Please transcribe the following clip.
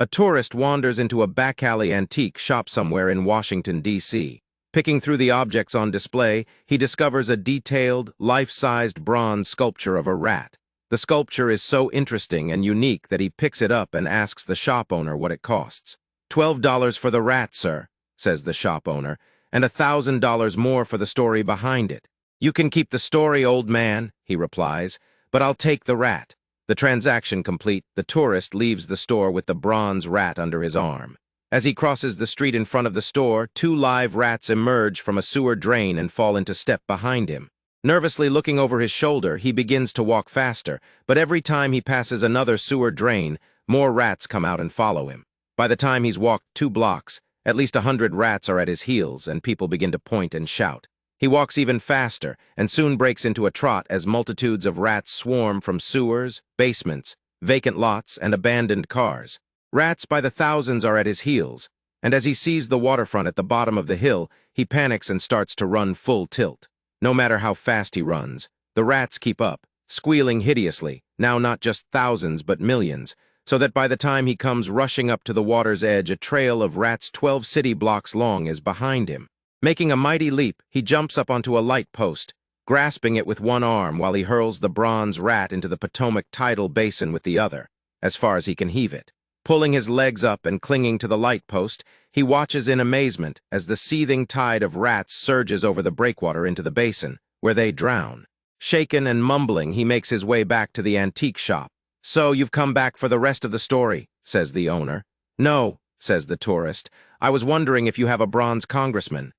A tourist wanders into a back-alley antique shop somewhere in Washington, D.C. Picking through the objects on display, he discovers a detailed, life-sized bronze sculpture of a rat. The sculpture is so interesting and unique that he picks it up and asks the shop owner what it costs. $12 for the rat, sir, says the shop owner, and $1,000 more for the story behind it. You can keep the story, old man, he replies, but I'll take the rat. The transaction complete, the tourist leaves the store with the bronze rat under his arm. As he crosses the street in front of the store, 2 live rats emerge from a sewer drain and fall into step behind him. Nervously looking over his shoulder, he begins to walk faster, but every time he passes another sewer drain, more rats come out and follow him. By the time he's walked 2 blocks, at least 100 rats are at his heels, and people begin to point and shout. He walks even faster, and soon breaks into a trot as multitudes of rats swarm from sewers, basements, vacant lots, and abandoned cars. Rats by the thousands are at his heels, and as he sees the waterfront at the bottom of the hill, he panics and starts to run full tilt. No matter how fast he runs, the rats keep up, squealing hideously, now not just thousands but millions, so that by the time he comes rushing up to the water's edge, a trail of rats 12 city blocks long is behind him. Making a mighty leap, he jumps up onto a light post, grasping it with one arm while he hurls the bronze rat into the Potomac tidal basin with the other, as far as he can heave it. Pulling his legs up and clinging to the light post, he watches in amazement as the seething tide of rats surges over the breakwater into the basin, where they drown. Shaken and mumbling, he makes his way back to the antique shop. "So you've come back for the rest of the story," says the owner. "No," says the tourist. "I was wondering if you have a bronze congressman.